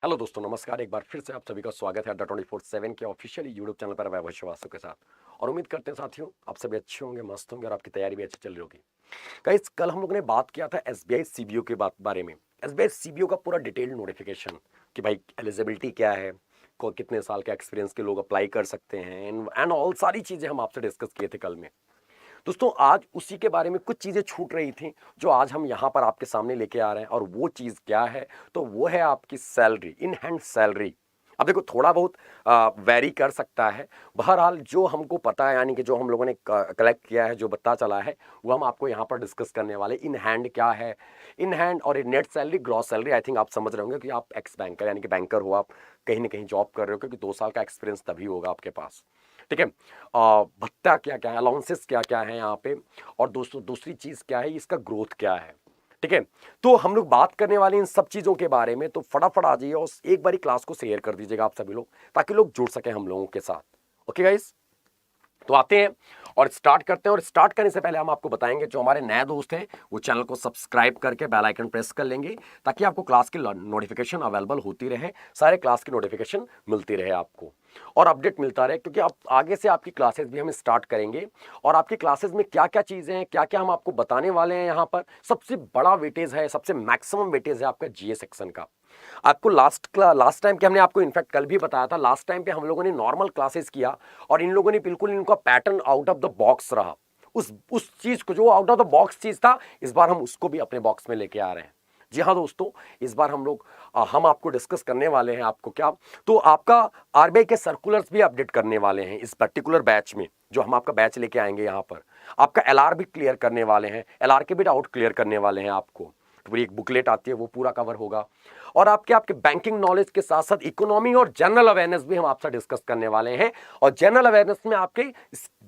Hello दोस्तों, नमस्कार। एक बार फिर से आप सभी का स्वागत है अड्डा 24/7 के ऑफिशियल यूट्यूब चैनल पर वैभव श्रीवास्तव के साथ। और उम्मीद करते हैं साथियों आप सभी अच्छे होंगे, मस्त होंगे और आपकी तैयारी भी अच्छी चल रही होगी। गाइस, कल हम लोग ने बात किया था एसबीआई सीबीओ के बारे में। एसबीआई सीबीओ का पूरा डिटेल्ड नोटिफिकेशन कि भाई एलिजिबिलिटी क्या है, को कितने साल के एक्सपीरियंस के लोग अप्लाई कर सकते हैं एंड ऑल सारी चीजें हम आपसे डिस्कस किए थे कल में। दोस्तों, आज उसी के बारे में कुछ चीजें छूट रही थी जो आज हम यहां पर आपके सामने लेके आ रहे हैं। और वो चीज क्या है? तो वो है आपकी सैलरी, इन हैंड सैलरी। अब देखो, थोड़ा बहुत वैरी कर सकता है। बहरहाल जो हमको पता है, यानी कि जो हम लोगों ने कलेक्ट किया है, जो पता चला है, वो हम आपको यहाँ पर डिस्कस करने वाले। इन हैंड क्या है, इन हैंड और net salary, gross salary. I think आप समझ रहे होंगे कि आप एक्स बैंकर यानी कि बैंकर हो, आप कहीं ना कहीं जॉब कर रहे हो, क्योंकि 2 साल का एक्सपीरियंस तभी होगा आपके पास। ठीक है। भत्ता क्या क्या है, अलाउंसेस क्या क्या है यहाँ पे, और दोस्तों दूसरी चीज क्या है, इसका ग्रोथ क्या है। ठीक है। तो हम लोग बात करने वाले इन सब चीजों के बारे में। तो फटाफट आ जाइए और एक बारी क्लास को शेयर कर दीजिएगा आप सभी लोग, ताकि लोग जुड़ सके हम लोगों के साथ। ओके गाइस, तो आते हैं और स्टार्ट करते हैं। और स्टार्ट करने से पहले हम आपको बताएंगे, जो हमारे नए दोस्त हैं वो चैनल को सब्सक्राइब करके बेल आइकन प्रेस कर लेंगे, ताकि आपको क्लास की नोटिफिकेशन अवेलेबल होती रहे, सारे क्लास की नोटिफिकेशन मिलती रहे आपको और अपडेट मिलता रहे। क्योंकि आप आगे से आपकी क्लासेस भी हम स्टार्ट करेंगे और आपकी क्लासेस में क्या क्या चीजें हैं, क्या क्या हम आपको बताने वाले हैं। यहाँ पर सबसे बड़ा वेटेज है, सबसे मैक्सिमम वेटेज है आपका जीए सेक्शन का। आपको लास्ट टाइम के हमने आपको इनफैक्ट कल भी बताया था, लास्ट टाइम पे हम लोगों ने नॉर्मल क्लासेस किया और इन लोगों ने बिल्कुल इनका pattern out of the box रहा। उस चीज को, जो आउट ऑफ द बॉक्स चीज था, इस बार हम उसको भी अपने बॉक्स में लेके आ रहे हैं। जी हाँ दोस्तों, इस बार हम आपको डिस्कस करने वाले हैं। आपको क्या, तो आपका आरबीआई के सर्कुलर्स भी अपडेट करने वाले हैं इस पर्टिकुलर बैच में, जो हम आपका बैच लेके आएंगे। यहाँ पर आपका एलआर भी क्लियर करने वाले हैं, एलआर के भी डाउट क्लियर करने वाले हैं आपको। तो पूरी एक बुकलेट आती है, वो पूरा कवर होगा। और आपके बैंकिंग नॉलेज के साथ साथ इकोनॉमी और जनरल अवेयरनेस भी हम आपसे डिस्कस करने वाले हैं। और जनरल अवेयरनेस में आपके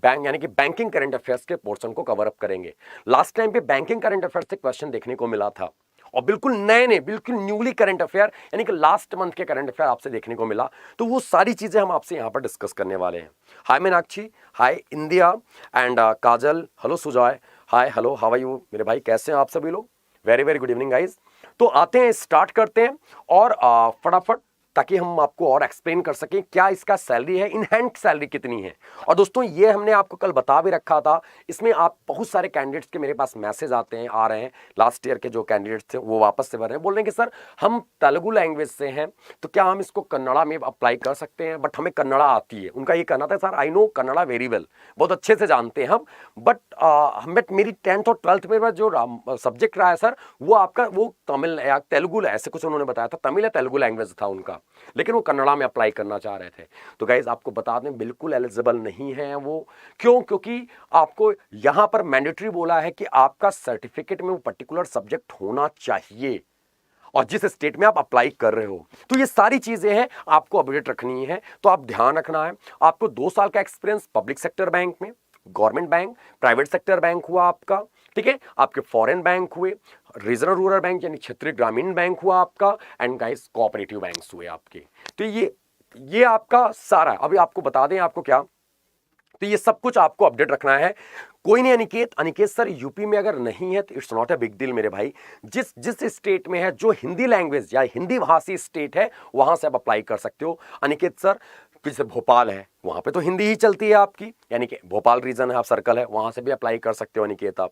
बैंक यानी कि बैंकिंग करंट अफेयर्स के पोर्शन को कवर अप करेंगे। लास्ट टाइम पे बैंकिंग करंट अफेयर्स से क्वेश्चन देखने को मिला था, और बिल्कुल नए बिल्कुल न्यूली करंट अफेयर यानी कि लास्ट मंथ के करंट अफेयर आपसे देखने को मिला। तो वो सारी चीजें हम आपसे यहां पर डिस्कस करने वाले हैं। हाय मीनाक्षी, हाय इंदिया and Kajal, hello Sujoy, hi hello, how are you मेरे भाई, कैसे हैं आप सभी लोग? Very very good evening guys. तो आते हैं, स्टार्ट करते हैं और फटाफट, ताकि हम आपको और एक्सप्लेन कर सकें क्या इसका सैलरी है, इन हैंड सैलरी कितनी है। और दोस्तों, ये हमने आपको कल बता भी रखा था। इसमें आप बहुत सारे कैंडिडेट्स के मेरे पास मैसेज आ रहे हैं। लास्ट ईयर के जो कैंडिडेट्स थे वो वापस से भर रहे हैं, बोल रहे हैं कि सर हम तेलुगु लैंग्वेज से हैं, तो क्या हम इसको कन्नड़ा में अप्लाई कर सकते हैं? बट हमें कन्नड़ा आती है। उनका ये कहना था, sir I know Kannada very well, बहुत अच्छे से जानते हैं हम, बट मेरी 10th और 12th में जो सब्जेक्ट रहा है सर, वो आपका वो तमिल या तेलुगु, ऐसे कुछ उन्होंने बताया था, तमिल या तेलुगु लैंग्वेज था उनका, लेकिन वो कन्नड़ा में अप्लाई करना चाह रहे थे। तो गाइज आपको बता दें, बिल्कुल एलिजिबल नहीं है वो। क्यों? क्योंकि आपको यहां पर मैंडेटरी बोला है कि आपका सर्टिफिकेट में वो पर्टिकुलर सब्जेक्ट होना चाहिए, और जिस स्टेट में आप अप्लाई कर रहे हो। तो ये सारी चीजें हैं, आपको अपडेट रखनी है। तो आप ध्यान रखना है, आपको 2 साल का एक्सपीरियंस पब्लिक सेक्टर बैंक में, government bank, private sector bank हुआ आपका, ठीक है, आपके फॉरेन बैंक हुए, रीजनल रूरल बैंक यानी क्षेत्रीय ग्रामीण बैंक हुआ आपका, एंड गाइस कोऑपरेटिव बैंक्स हुए आपके। तो ये आपका सारा, अभी आपको बता दें आपको क्या, तो ये सब कुछ आपको अपडेट रखना है। कोई नहीं, अनिकेत, अनिकेत सर यूपी में अगर नहीं है तो it's not a big deal मेरे भाई। जिस जिस स्टेट में है, जो हिंदी लैंग्वेज या हिंदी भाषी स्टेट है, वहां से आप अप्लाई कर सकते हो अनिकेत सर। जैसे भोपाल है, वहां पे तो हिंदी ही चलती है आपकी, यानी कि भोपाल रीजन है, आप सर्कल है, वहां से भी अप्लाई कर सकते हो अनिकेत आप।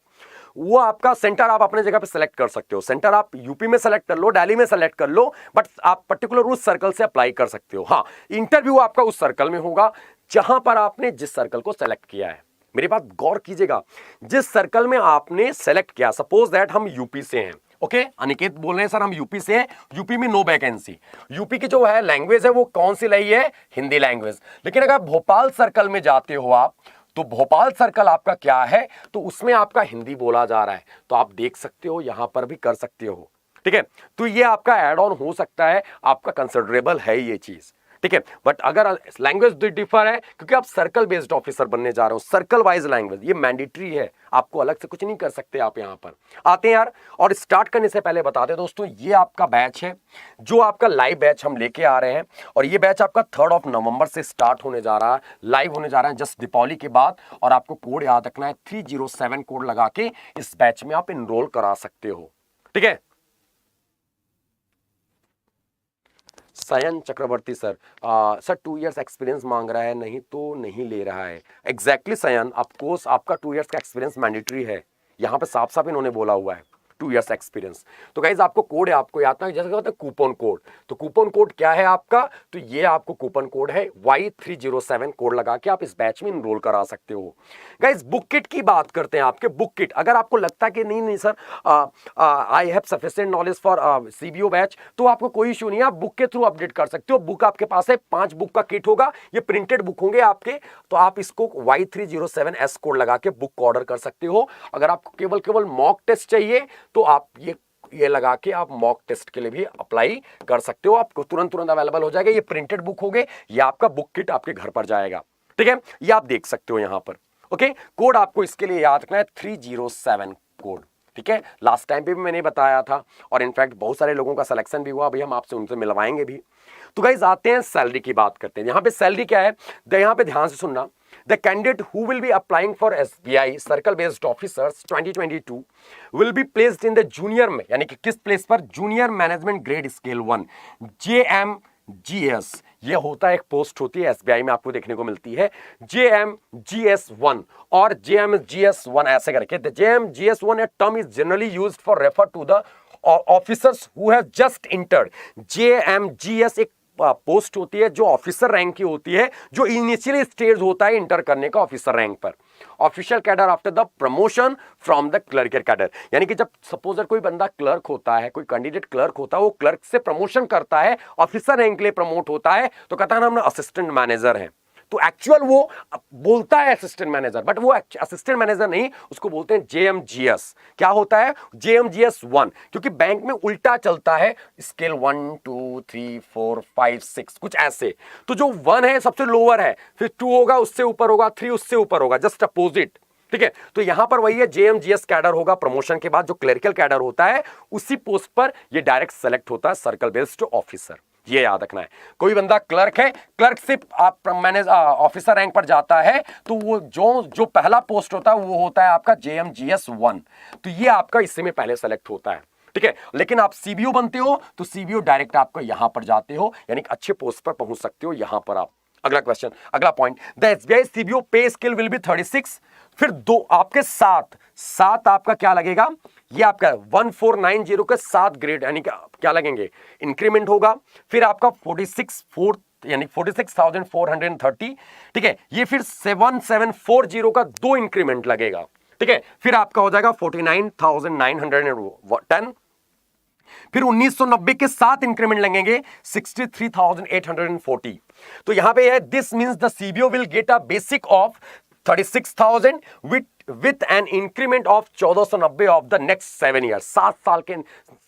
वो आपका सेंटर आप अपने जगह पे सेलेक्ट कर सकते हो। सेंटर आप यूपी में सेलेक्ट कर लो, दिल्ली में सेलेक्ट कर लो, बट आप पर्टिकुलर उस सर्कल से अप्लाई कर सकते हो। हाँ, इंटरव्यू आपका उस सर्कल में होगा जहां पर आपने जिस सर्कल को सेलेक्ट किया है। मेरी बात गौर कीजिएगा, जिस सर्कल में आपने सेलेक्ट किया, सपोज दैट हम यूपी से हैं, ओके, अनिकेत बोल रहे हैं सर हम यूपी से हैं, यूपी में नो वैकेंसी, यूपी की जो है लैंग्वेज है वो कौन सी रही है? हिंदी लैंग्वेज। लेकिन अगर भोपाल सर्कल में जाते हो आप, तो भोपाल सर्कल आपका क्या है, तो उसमें आपका हिंदी बोला जा रहा है, तो आप देख सकते हो, यहां पर भी कर सकते हो। ठीक है, तो ये आपका एड ऑन हो सकता है, आपका कंसिडरेबल है ये चीज। ठीक है, बट अगर लैंग्वेज डिफर है, क्योंकि आप सर्कल बेस्ड ऑफिसर बनने जा रहे हो, सर्कल वाइज लैंग्वेज, ये मैंडेटरी है, आपको अलग से कुछ नहीं कर सकते आप यहां पर। आते हैं यार, और स्टार्ट करने से पहले बता दें दोस्तों, ये आपका बैच है, जो आपका लाइव बैच हम लेके आ रहे हैं, और ये बैच आपका 3 नवंबर से स्टार्ट होने जा रहा है, लाइव होने जा रहा है जस्ट दीपावली के बाद। और आपको कोड याद रखना है, 307 कोड लगा के इस बैच में आप इनरोल करा सकते हो। ठीक है, सायन चक्रवर्ती सर, सर 2 इयर्स एक्सपीरियंस मांग रहा है, नहीं तो नहीं ले रहा है। एग्जैक्टली सायन, ऑफकोर्स आपका 2 इयर्स का एक्सपीरियंस मैंडेटरी है, यहाँ पे साफ साफ इन्होंने बोला हुआ है 2 इयर्स एक्सपीरियंस। तो गाइज आपको कोड है, आपको याद था जैसे होता है कूपन कोड, तो कूपन कोड क्या है आपका, तो ये आपको कूपन कोड है Y307 कोड लगा के आप इस बैच में इनरोल करा सकते हो। गाइज बुक किट की बात करते हैं, आपके बुक किट अगर आपको लगता है कि नहीं sir I have sufficient knowledge for CBO batch, तो आपको कोई इशू नहीं है, आप बुक के थ्रू अपडेट कर सकते हो। बुक आपके पास है, 5 बुक का किट होगा, ये प्रिंटेड बुक होंगे आपके, तो आप इसको Y307S कोड लगा के बुक को ऑर्डर कर सकते हो। अगर आपको केवल मॉक टेस्ट चाहिए तो आप ये लगा के आप मॉक टेस्ट के लिए भी अप्लाई कर सकते हो, आपको तुरंत अवेलेबल हो जाएगा। ये प्रिंटेड बुक हो गए, ये आपका बुक किट आपके घर पर जाएगा, ठीक है, ये आप देख सकते हो यहां पर। ओके, कोड आपको इसके लिए याद रखना है 307 कोड, ठीक है। लास्ट टाइम पे भी मैंने बताया था और इनफैक्ट बहुत सारे लोगों का सिलेक्शन भी हुआ, अभी हम आपसे उनसे मिलवाएंगे भी। तो गाइस आते हैं सैलरी की बात करते हैं। यहां पे सैलरी क्या है, यहां पे ध्यान से सुनना। The candidate who will be applying for SBI Circle Based Officers 2022 will be placed in the junior में, यानी कि किस प्लेस पर, junior management grade scale 1 JMGS। ये होता है, एक पोस्ट होती है SBI में आपको देखने को मिलती है JMGS1 और JMGS1 ऐसे करके। The JMGS1 a term is generally used for refer to the officers who have just entered। JMGS एक पोस्ट होती है जो ऑफिसर रैंक की होती है, जो इनिशियली स्टेज होता है इंटर करने का ऑफिसर रैंक पर। Official cadre after the promotion from the clerk cadre, यानी कि जब सपोजर कोई बंदा क्लर्क होता है, कोई कैंडिडेट क्लर्क होता है, वो क्लर्क से प्रमोशन करता है, ऑफिसर रैंक के लिए प्रमोट होता है, तो कहता है ना हम असिस्टेंट मैनेजर हैं। तो एक्चुअल वो बोलता है असिस्टेंट मैनेजर, बट वो असिस्टेंट मैनेजर नहीं, उसको बोलते हैं JMGS। क्या होता है JMGS1, क्योंकि बैंक में उल्टा चलता है, स्केल 1 2 3 4 5 6 कुछ ऐसे। तो जो 1 है सबसे लोअर है, फिर 2 होगा, उससे ऊपर होगा, 3 उससे ऊपर होगा, जस्ट अपोजिट, ठीक है। तो यहां पर वही है, JMGS कैडर होगा प्रमोशन के बाद, जो क्लरिकल कैडर होता है उसी पोस्ट पर ये डायरेक्ट सेलेक्ट होता है सर्कल बेस्ड ऑफिसर, ये याद रखना है। कोई बंदा क्लर्क है, क्लर्क से आप मैनेज ऑफिसर रैंक पर जाता है, तो वो जो पहला पोस्ट होता है वो होता है आपका JMGS1, तो ये आपका इससे में पहले सेलेक्ट होता है, ठीक है। लेकिन आप CBO बनते हो तो CBO डायरेक्ट आपको यहां पर जाते हो, यानी कि अच्छे पोस्ट पर पहुंच सकते हो यहां पर आप। अगला क्वेश्चन, अगला पॉइंट, द SBI CBO पे स्केल विल बी 36, फिर दो आपके 7 आपका क्या लगेगा, ये आपका 1490 के 7 ग्रेड, यानी क्या लगेंगे, इंक्रीमेंट होगा। फिर आपका 46 यानी 46,430, ठीक है। ये फिर 7740 का 2 इंक्रीमेंट लगेगा, ठीक है। फिर आपका हो जाएगा 49,910, फिर 1990 के 7 इंक्रीमेंट लगेंगे 63,840। तो यहां पे है, this means the CBO will get a basic of 36,000 with an increment of 1490 of the next 7 years। 7 साल के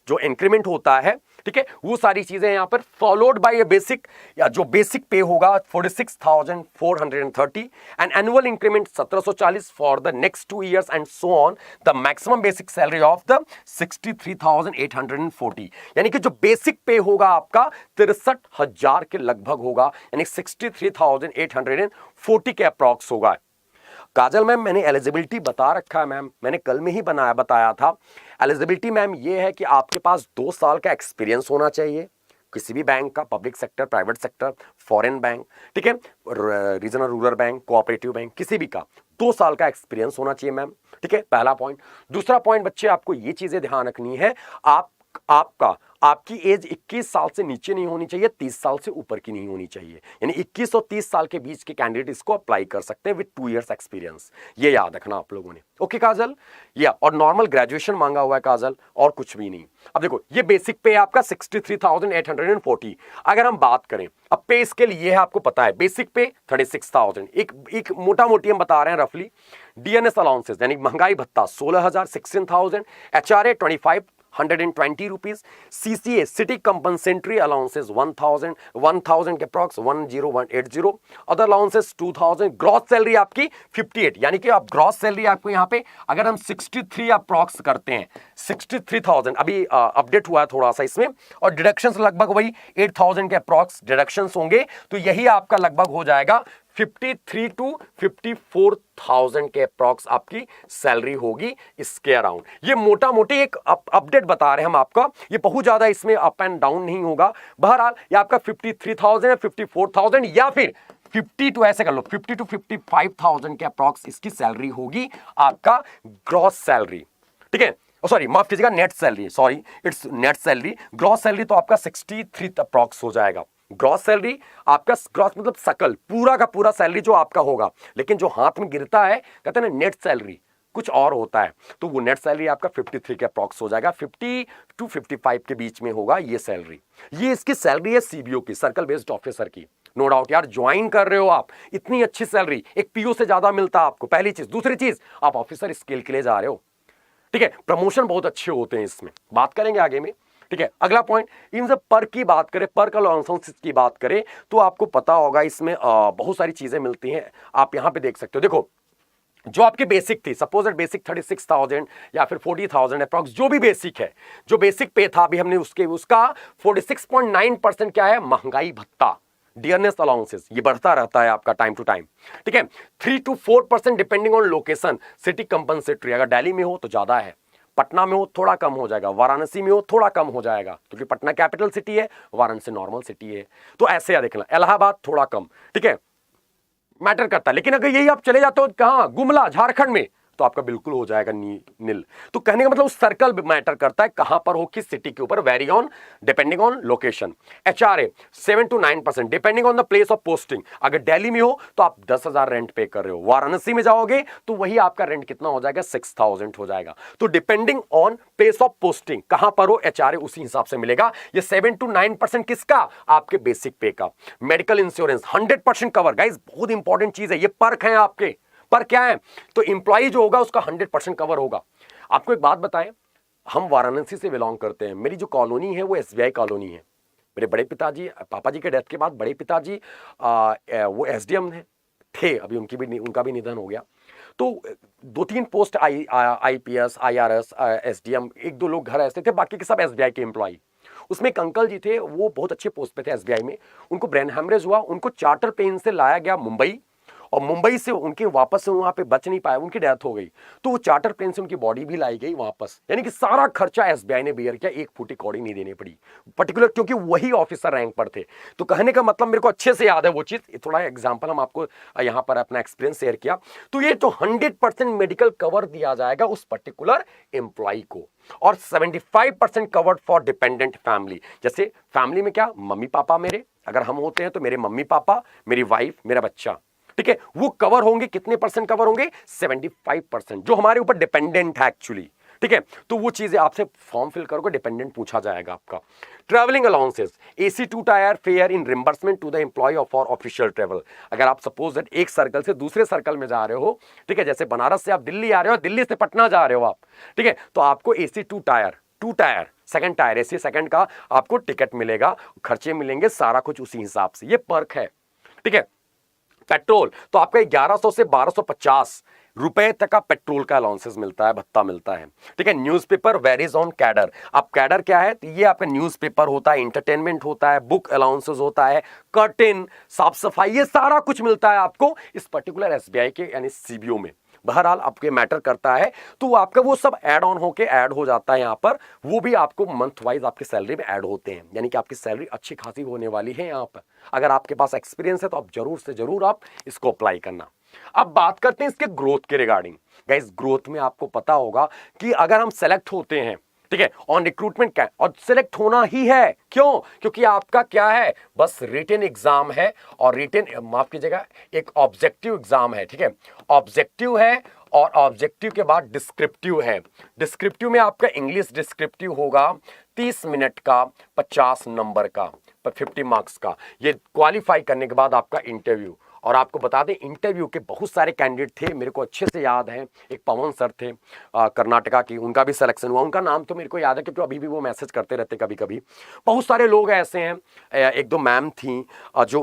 जो इंक्रीमेंट होता है, ठीक है, वो सारी चीजें यहां पर फॉलोड बाय बेसिक, या जो बेसिक पे होगा 46,430 and annual increment 1740 for the next 2 years and so on. The maximum basic salary of the 63,840, यानी कि जो बेसिक पे होगा आपका 63,000 के लगभग होगा, यानी 63,840 के अप्रॉक्स होगा। काजल मैम, मैंने एलिजिबिलिटी बता रखा है मैम, मैंने कल में ही बताया था। एलिजिबिलिटी मैम ये है कि आपके पास 2 साल का एक्सपीरियंस होना चाहिए, किसी भी बैंक का, public sector, private sector, foreign bank, ठीक है, regional rural bank, cooperative bank, किसी भी का 2 साल का एक्सपीरियंस होना चाहिए मैम, ठीक है, पहला पॉइंट। दूसरा पॉइंट बच्चे, आपको ये चीजें ध्यान रखनी है, आपकी एज 21 साल से नीचे नहीं होनी चाहिए, 30 साल से ऊपर की नहीं होनी चाहिए, यानी 21 और 30 साल के बीच के कैंडिडेट इसको अप्लाई कर सकते हैं विद 2 years एक्सपीरियंस, ये याद रखना आप लोगों ने। ओके काजल, या और नॉर्मल ग्रेजुएशन मांगा हुआ है काजल, और कुछ भी नहीं। अब देखो, ये बेसिक पे आपका 63,840। अगर हम बात करें अब पे स्केल, ये है आपको पता है, बेसिक पे 36,000, एक मोटा मोटी हम बता रहे हैं रफली। DNS अलाउंसेस यानी महंगाई भत्ता 16,000 16,000, HRA 2,520 rupees, CCA city compensatory allowances 1,000 के approx 10,180, other allowances 2,000, gross salary आपकी 58, यानी कि आप ग्रॉस सैलरी आपको यहाँ पे अगर हम 63 अप्रॉक्स करते हैं, 63,000 अभी अपडेट हुआ है थोड़ा सा इसमें, और डिडक्शंस लगभग वही 8,000 के अप्रॉक्स डिडक्शंस होंगे, तो यही आपका लगभग हो जाएगा 53 to 54,000 के अप्रॉक्स आपकी सैलरी होगी इसके अराउंड। ये मोटा मोटी एक अपडेट बता रहे हैं हम आपका, ये बहुत ज्यादा इसमें अप एंड डाउन नहीं होगा। बहरहाल ये आपका 53,000 या 54,000 या फिर 50 टू, ऐसे कर लो 50 टू 55,000 के अप्रॉक्स इसकी सैलरी होगी आपका ग्रॉस सैलरी। ठीक है, सॉरी माफ कीजिएगा, net salary, sorry it's net salary. Gross salary तो आपका 63 अप्रॉक्स हो जाएगा। ग्रॉस सैलरी आपका, ग्रॉस मतलब सकल पूरा का पूरा सैलरी जो आपका होगा, लेकिन जो हाथ में गिरता है कहते हैं ना नेट सैलरी कुछ और होता है, तो वो नेट सैलरी आपका 53 के अप्रॉक्स हो जाएगा। 50 टू 55 के बीच में होगा ये सैलरी। ये इसकी सैलरी है सीबीओ की, सर्कल बेस्ड ऑफिसर की। नो डाउट यार, ज्वाइन कर रहे हो आप, इतनी अच्छी सैलरी, एक पीओ से ज्यादा मिलता है आपको, पहली चीज। दूसरी चीज, आप ऑफिसर स्केल के लिए जा रहे हो। ठीक है, प्रमोशन बहुत अच्छे होते हैं इसमें, बात करेंगे आगे में। ठीक है, अगला पॉइंट, इन सब पर की बात करें, पर का अलाउंसेस की बात करें तो आपको पता होगा इसमें बहुत सारी चीजें मिलती हैं। आप यहां पे देख सकते हो, देखो जो आपकी बेसिक थी, सपोज बेसिक 36,000 या फिर 40,000 अप्रॉक्स, जो भी बेसिक है, जो बेसिक पे था, अभी हमने उसका 46.9% क्या है, महंगाई भत्ता, डियरनेस अलाउंसेस, ये बढ़ता रहता है आपका टाइम टू टाइम। ठीक है, 3 to 4% depending on location, city compensatory. अगर दिल्ली में हो तो ज्यादा है, पटना में हो थोड़ा कम हो जाएगा, वाराणसी में हो थोड़ा कम हो जाएगा, क्योंकि पटना कैपिटल सिटी है, वाराणसी नॉर्मल सिटी है, तो ऐसे या देखना, इलाहाबाद थोड़ा कम। ठीक है, मैटर करता है। लेकिन अगर यही आप चले जाते हो कहां, गुमला झारखंड में, तो आपका बिल्कुल हो जाएगा नील। तो कहने का मतलब उस सर्कल मैटर करता है, कहां पर हो, किस सिटी के ऊपर, very on depending on location. HRA 7 to 9% depending on the place of posting. अगर दिल्ली में हो तो आप 10,000 रेंट पे कर रहे हो, वाराणसी में जाओगे तो वही आपका रेंट कितना हो जाएगा, 6,000 हो जाएगा। तो depending on place of posting, कहां पर हो, एचआरए उसी हिसाब से मिलेगा। ये 7 to 9% किसका, आपके बेसिक पे का। मेडिकल इंश्योरेंस 100% कवर, गाइस बहुत इंपॉर्टेंट चीज है, ये पर्क है आपके। पर क्या है, तो इंप्लॉई जो होगा उसका 100% कवर होगा। आपको एक बात बताएं, हम वाराणसी से बिलोंग करते हैं, मेरी जो कॉलोनी है वो एसबीआई कॉलोनी है। मेरे बड़े पिताजी, पापा जी के डेथ के बाद बड़े पिताजी वो एसडीएम थे, अभी उनका भी निधन हो गया। तो 2-3 पोस्ट आईपीएस, आईआरएस, एसडीएम, 1-2 लोग घर ऐसे थे, बाकी के सब एसबीआई के एम्प्लॉई। उसमें एक अंकल जी थे, वो बहुत अच्छे पोस्ट पे थे एसबीआई में। उनको ब्रेन हैमरेज हुआ, उनको चार्टर प्लेन से लाया गया मुंबई, और मुंबई से उनके वापस से वहां पे बच नहीं पाए, उनकी डेथ हो गई। तो वो चार्टर प्लेन से उनकी बॉडी भी लाई गई वापस, यानी कि सारा खर्चा एसबीआई ने बेयर किया, 1 फूटी कौड़ी नहीं देनी पड़ी, पर्टिकुलर क्योंकि वही ऑफिसर रैंक पर थे। तो कहने का मतलब मेरे को अच्छे से याद है वो चीज, थोड़ा एग्जांपल हम आपको यहां पर अपना एक्सपीरियंस शेयर किया। तो ये तो 100% मेडिकल कवर दिया जाएगा उस पर्टिकुलर एम्प्लॉय को, और 75% कवर्ड फॉर डिपेंडेंट फैमिली। जैसे फैमिली में क्या, मम्मी पापा मेरे, अगर हम होते हैं तो मेरे मम्मी पापा, मेरी वाइफ, मेरा बच्चा। ठीक है, वो कवर होंगे, कितने परसेंट कवर होंगे, 75%, जो हमारे ऊपर डिपेंडेंट है एक्चुअली। ठीक है, तो वो चीजें आपसे फॉर्म फिल करोगे, डिपेंडेंट पूछा जाएगा आपका। Travelling allowances, AC 2 tier fare in reimbursement to the employ of for official travel. अगर आप सपोज दैट एक सर्कल से दूसरे सर्कल में जा रहे हो, ठीक है, जैसे बनारस से आप दिल्ली आ रहे हो, दिल्ली से पटना जा रहे हो आप, ठीक है, तो आपको AC 2 tyre second tier, AC second का आपको टिकट मिलेगा, खर्चे मिलेंगे, सारा कुछ उसी हिसाब से, ये पर्क है। ठीक है, पेट्रोल तो आपका 1100 से 1250 रुपए तक का पेट्रोल का अलाउंसेस मिलता है, भत्ता मिलता है। ठीक है, न्यूज़पेपर वेरीज ऑन कैडर। अब कैडर क्या है, तो ये आपका न्यूज़पेपर होता है, इंटरटेनमेंट होता है, बुक अलाउंसेस होता है, कर्टेन, साफ सफाई, ये सारा कुछ मिलता है आपको इस पर्टिकुलर एसबीआई के यानी सीबीओ में। बहरहाल आपके मैटर करता है, तो आपका वो सब ऐड ऑन होके ऐड हो जाता है यहाँ पर, वो भी आपको मंथ वाइज आपकी सैलरी में ऐड होते हैं, यानी कि आपकी सैलरी अच्छी खासी होने वाली है यहाँ पर। अगर आपके पास एक्सपीरियंस है तो आप जरूर से जरूर आप इसको अप्लाई करना। अब बात करते हैं इसके ग्रोथ के रिगार्डिंग। गाइस, ग्रोथ में आपको पता होगा कि अगर हम सेलेक्ट होते हैं, ठीक है, ऑन रिक्रूटमेंट क्या, और सिलेक्ट होना ही है, क्यों, क्योंकि आपका क्या है, बस रिटन एग्जाम है, और रिटन माफ कीजिएगा एक ऑब्जेक्टिव एग्जाम है। ठीक है, ऑब्जेक्टिव है, और ऑब्जेक्टिव के बाद डिस्क्रिप्टिव है। डिस्क्रिप्टिव में आपका इंग्लिश डिस्क्रिप्टिव होगा 30 मिनट का, 50 नंबर का, 50 मार्क्स का। ये क्वालिफाई करने के बाद आपका इंटरव्यू, और आपको बता दें इंटरव्यू के बहुत सारे कैंडिडेट थे, मेरे को अच्छे से याद है। एक पवन सर थे कर्नाटका की, उनका भी सिलेक्शन हुआ, उनका नाम तो मेरे को याद है क्योंकि अभी भी वो मैसेज करते रहते कभी कभी। बहुत सारे लोग ऐसे हैं, 1-2 मैम थी जो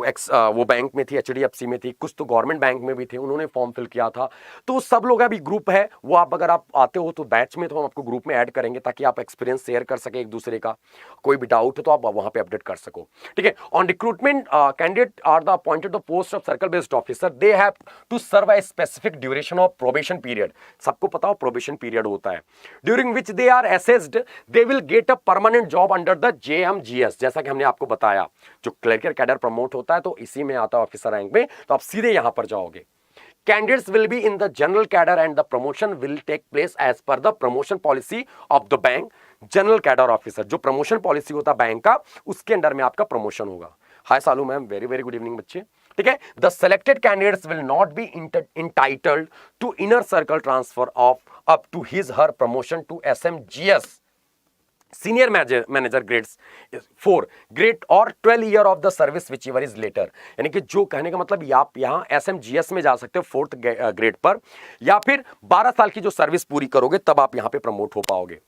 वो बैंक में थी, HDFC में थी, कुछ तो गवर्नमेंट बैंक में भी थे, उन्होंने फॉर्म फिल किया था। तो सब लोग अभी ग्रुप है वो, आप अगर आप आते हो तो बैच में, तो हम आपको ग्रुप में ऐड करेंगे ताकि आप एक्सपीरियंस शेयर कर सके एक दूसरे का, कोई भी डाउट है तो आप वहां पे अपडेट कर सको। ठीक है, on recruitment candidate are the appointed the post of circle based officer, they have to serve a specific duration of probation period. सबको पता हो प्रोबेशन पीरियड होता है, during which they are assessed they will get a permanent job under the JMGS। जैसा कि हमने आपको बताया, जो क्लर्कल कैडर प्रमोट होता है तो इसी में आता है ऑफिसर रैंक में, तो आप सीधे यहां पर जाओगे। Candidates will be in the general cadre and the promotion will take place as per the promotion policy of the bank। General cadre officer, जो प्रमोशन पॉलिसी होता है बैंक का, उसके अंडर में आपका प्रमोशन होगा। Hi Salu ma'am, very very good evening बच्चे। ठीक है, the selected candidates will not be entitled to inner circle transfer of up to his her promotion to SMGS senior manager grades 4 grade और 12 year of the service whichever is later. यानी कि जो कहने का मतलब आप यहाँ SMGS में जा सकते हो 4th ग्रेड पर, या फिर 12 साल की जो सर्विस पूरी करोगे तब आप यहाँ पे प्रमोट हो पाओगे।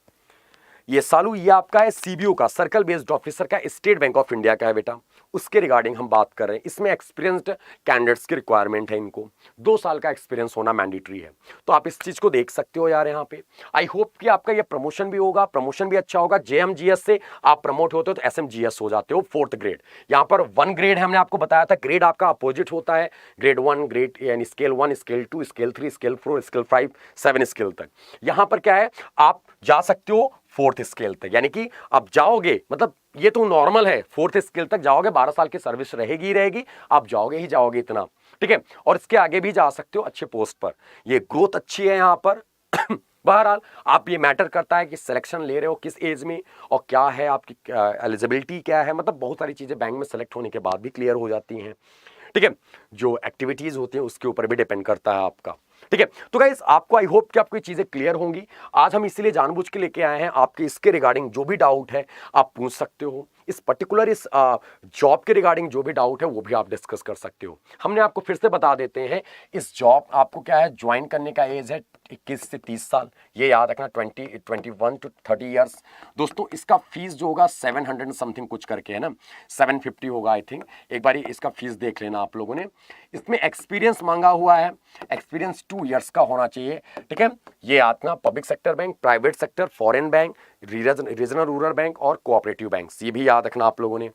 ये सालू ये आपका है CBO का, सर्कल बेस्ड ऑफिसर का, स्टेट बैंक ऑफ इंडिया का है बेटा, उसके रिगार्डिंग हम बात कर रहे हैं। इसमें एक्सपीरियंस्ड कैंडिडेट्स की रिक्वायरमेंट है, इनको 2 साल का एक्सपीरियंस होना मैंडेटरी है। तो आप इस चीज को देख सकते हो यार यहाँ पे। आई होप कि आपका ये प्रमोशन भी होगा, प्रमोशन भी अच्छा होगा। JMGS से आप प्रमोट होते हो तो SMGS हो जाते हो 4th ग्रेड। यहाँ पर 1 ग्रेड हमने आपको बताया था, ग्रेड आपका अपोजिट होता है, ग्रेड 1 ग्रेड यानी scale 1 scale 2 scale 3 scale 4 scale 5 7 scale तक। यहाँ पर क्या है, आप जा सकते हो 4th स्केल तक, यानी कि आप जाओगे, मतलब ये तो नॉर्मल है, 4th स्केल तक जाओगे, 12 साल की सर्विस रहेगी ही रहेगी, आप जाओगे ही जाओगे इतना। ठीक है, और इसके आगे भी जा सकते हो अच्छे पोस्ट पर, ये ग्रोथ अच्छी है यहाँ पर। बहरहाल आप, ये मैटर करता है कि सिलेक्शन ले रहे हो किस एज में और क्या है आपकी एलिजिबिलिटी क्या है, मतलब बहुत सारी चीजें बैंक में सेलेक्ट होने के बाद भी क्लियर हो जाती हैं। ठीक है, जो एक्टिविटीज होती हैं उसके ऊपर भी डिपेंड करता है आपका। ठीक है, तो गाइस आपको, आई होप कि आपको ये चीजें क्लियर होंगी। आज हम इसीलिए जानबूझ के लेके आए हैं, आपके इसके रिगार्डिंग जो भी डाउट है आप पूछ सकते हो, इस पर्टिकुलर इस जॉब के रिगार्डिंग जो भी डाउट है वो भी आप डिस्कस कर सकते हो। हमने आपको फिर से बता देते हैं, इस जॉब आपको क्या है, ज्वाइन करने का एज है 21 से 30 साल, ये याद रखना, 21 to 30 ईयर्स। दोस्तों इसका फीस जो होगा 700 समथिंग कुछ करके है ना, 750 होगा आई थिंक, एक बार इसका फीस देख लेना आप लोगों ने। इसमें एक्सपीरियंस मांगा हुआ है, एक्सपीरियंस 2 ईयर्स का होना चाहिए। ठीक है, ये आतना public sector bank, private sector, foreign bank, regional rural bank और कोऑपरेटिव बैंक, ये भी याद रखना आप लोगों ने।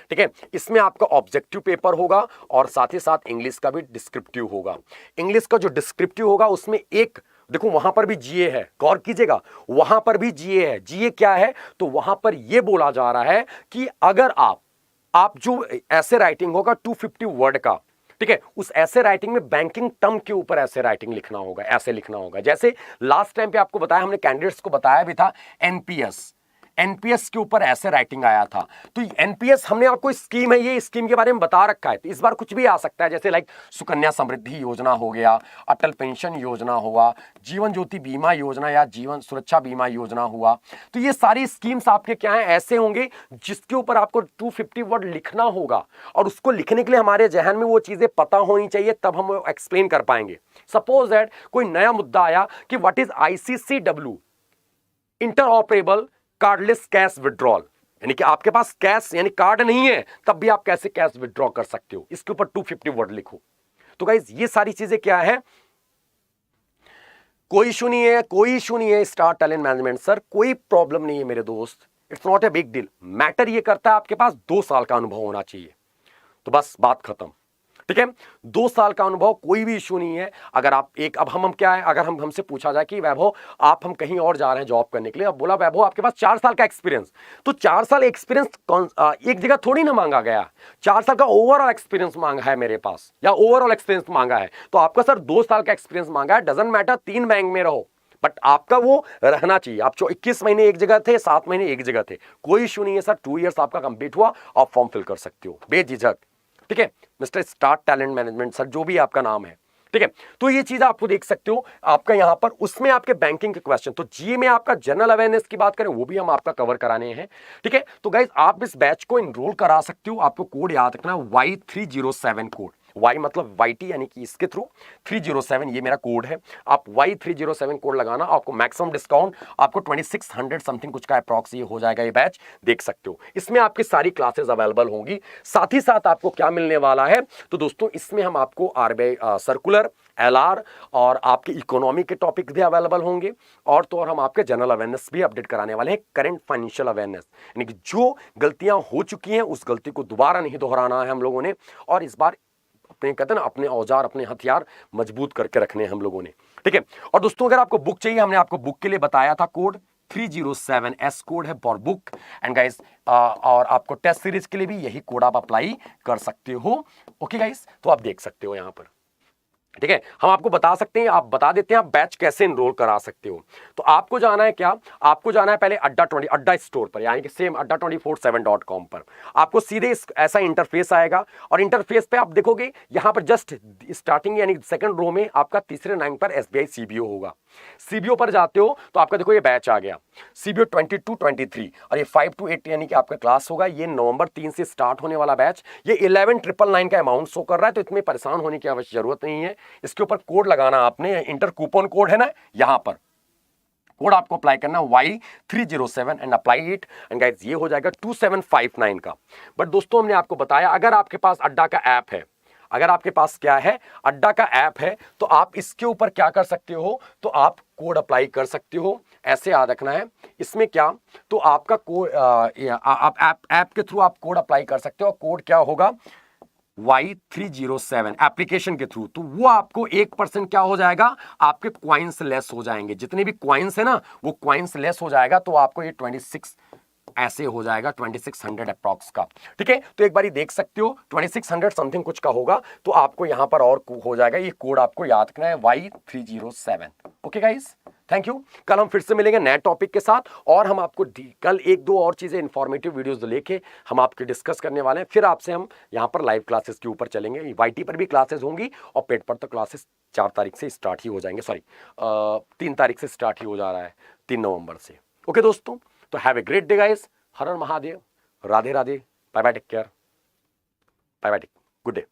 ठीक है, इसमें आपका ऑब्जेक्टिव पेपर होगा और साथ ही साथ इंग्लिश का भी डिस्क्रिप्टिव होगा। इंग्लिश का जो डिस्क्रिप्टिव होगा उसमें एक, देखो वहां पर भी GA है, गौर कीजिएगा, वहां पर भी GA है। GA क्या है, तो वहां पर यह बोला जा रहा है कि अगर आप जो ऐसे राइटिंग होगा 250 वर्ड का, ठीक है, उस ऐसे राइटिंग में बैंकिंग टर्म के ऊपर ऐसे राइटिंग लिखना होगा, ऐसे लिखना होगा। जैसे लास्ट टाइम पे आपको बताया, हमने कैंडिडेट्स को बताया भी था, एनपीएस के ऊपर ऐसे राइटिंग आया था। तो एनपीएस हमने आपको स्कीम है, ये स्कीम के बारे में बता रखा है, तो इस बार कुछ भी आ सकता है, जैसे लाइक सुकन्या समृद्धि योजना हो गया, अटल पेंशन योजना हुआ, जीवन ज्योति बीमा योजना या जीवन सुरक्षा बीमा योजना हुआ। तो ये सारी स्कीम्स आपके क्या है, ऐसे होंगे जिसके ऊपर आपको 250 वर्ड लिखना होगा, और उसको लिखने के लिए हमारे जहन में वो चीजें पता होनी चाहिए, तब हम एक्सप्लेन कर पाएंगे। सपोज दैट कोई नया मुद्दा आया कि what is ICCW, interoperable cardless cash withdrawal, यानी कि आपके पास कैश यानी कार्ड नहीं है तब भी आप कैसे कैश विड्रॉ कर सकते हो, इसके ऊपर 250 वर्ड लिखो। तो गाइस ये सारी चीजें क्या है, कोई इशू नहीं है स्टार टैलेंट मैनेजमेंट सर, कोई प्रॉब्लम नहीं है मेरे दोस्त, it's not a big deal. Matter ये करता है आपके पास 2 साल का अनुभव होना चाहिए, तो बस बात खत्म। ठीक है, 2 साल का अनुभव, कोई भी इशू नहीं है। अगर आप एक, अब हम क्या है, अगर हमसे पूछा जाए कि वैभव हम कहीं और जा रहे हैं जॉब करने के लिए, अब बोला वैभव आपके पास 4 साल का एक्सपीरियंस, तो 4 साल एक्सपीरियंस एक जगह थोड़ी ना मांगा गया, 4 साल का ओवरऑल एक्सपीरियंस मांगा है मेरे पास, या ओवरऑल एक्सपीरियंस मांगा है, तो आपका सर 2 साल का एक्सपीरियंस मांगा है। डजंट मैटर 3 बैंक में रहो, बट आपका वो रहना चाहिए। आप 21 महीने एक जगह थे, 7 महीने एक जगह थे, कोई इशू नहीं है सर। 2 ईयर्स आपका कंप्लीट हुआ, आप फॉर्म फिल कर सकते हो बेझिझक। ठीक है, mister star talent management sir, जो भी आपका नाम है। ठीक है, तो ये चीज आपको देख सकते हो आपका यहां पर, उसमें आपके बैंकिंग के क्वेश्चन, तो GA में आपका जनरल अवेयरनेस की बात करें वो भी हम आपका कवर कराने हैं। ठीक है, तो गाइज आप इस बैच को इनरोल करा सकते हो, आपको कोड याद रखना Y307 कोड, Y मतलब YT यानी कि इसके थ्रू 307 ये मेरा कोड है, आप Y307 कोड लगाना, आपको मैक्सिमम डिस्काउंट आपको 2600 समथिंग कुछ का अप्रॉक्स ये हो जाएगा। ये बैच देख सकते हो, इसमें आपकी सारी क्लासेस अवेलेबल होंगी। साथ ही साथ आपको क्या मिलने वाला है, तो दोस्तों इसमें हम आपको RBI सर्कुलर, LR और आपके इकोनॉमी के टॉपिक भी अवेलेबल होंगे, और तो और हम आपके जनरल अवेयरनेस भी अपडेट कराने वाले हैं, करंट फाइनेंशियल अवेयरनेस, यानी कि जो गलतियां हो चुकी हैं उस गलती को दोबारा नहीं दोहराना है हम लोगों ने, और इस बार अपने कहते हैं ना अपने औजार अपने हथियार मजबूत करके रखने हैं हम लोगों ने, ठीक है। और दोस्तों अगर आपको बुक चाहिए, हमने आपको बुक के लिए बताया था कोड 307S कोड है फॉर बुक एंड गाइस, और आपको टेस्ट सीरीज के लिए भी यही कोड आप अप्लाई कर सकते हो। ओके गाइस, तो आप देख सकते हो यहां पर, ठीक है। हम आपको बता सकते हैं, आप बता देते हैं आप बैच कैसे इनरोल करा सकते हो। तो आपको जाना है क्या, आपको जाना है पहले अड्डा स्टोर पर, यानी कि सेम adda247.com पर। आपको सीधे ऐसा इंटरफेस आएगा और इंटरफेस पे आप देखोगे यहां पर जस्ट स्टार्टिंग यानी सेकंड रो में आपका तीसरे नाम पर SBI CBO होगा। CBO पर जाते हो तो आपका देखो ये बैच आ गया CBO 22-23 और ये 5 to 8 यानी कि आपका क्लास होगा। ये नवंबर 3 से स्टार्ट होने वाला बैच, ये 11,999 का अमाउंट शो कर रहा है, तो इतने परेशान होने की आवश्यक जरूरत नहीं है। इसके ऊपर कोड लगाना आपने, इंटर कूपन कोड है ना, यहां पर कोड आपको अप्लाई करना Y307 and apply it and guys ये हो जाएगा 2759 का। बट दोस्तों हमने आपको बताया अगर आपके पास अड्डा का ऐप है, अगर आपके पास क्या है अड्डा का ऐप है, तो आप इसके ऊपर क्या कर सकते हो, तो आप कोड अप्लाई कर सकते हो। ऐसे याद रखना है इसमें क्या, तो आपका कोड आप ऐप के थ्रू आप कोड अप्लाई कर सकते हो। कोड क्या होगा Y307 एप्लीकेशन के थ्रू, तो वो आपको 1% क्या हो जाएगा, आपके क्वाइंस लेस हो जाएंगे। जितने भी क्वाइंस है ना वो क्वाइंस लेस हो जाएगा, तो आपको ये 26 ऐसे हो जाएगा 2600 अप्रॉक्स का, ठीक है। तो एक बार देख सकते हो 2600 समथिंग कुछ का होगा, तो आपको यहां पर और हो जाएगा। ये कोड आपको याद रखना है Y307। Okay guys, thank you. कल हम फिर से मिलेंगे नए टॉपिक के साथ, और हम आपको कल एक दो और चीजें इंफॉर्मेटिव वीडियोस लेके हम आपके डिस्कस करने वाले हैं। फिर आपसे हम यहाँ पर लाइव क्लासेस के ऊपर चलेंगे। YT पर भी क्लासेस होंगी और पेड पर तो क्लासेस 4 तारीख से स्टार्ट ही हो जाएंगे, सॉरी 3 तारीख से स्टार्ट ही हो जा रहा है, 3 नवंबर से। ओके दोस्तों, तो have a great day guys, हर हर Mahadev, Radhe Radhe, bye bye, take care, bye bye, good day.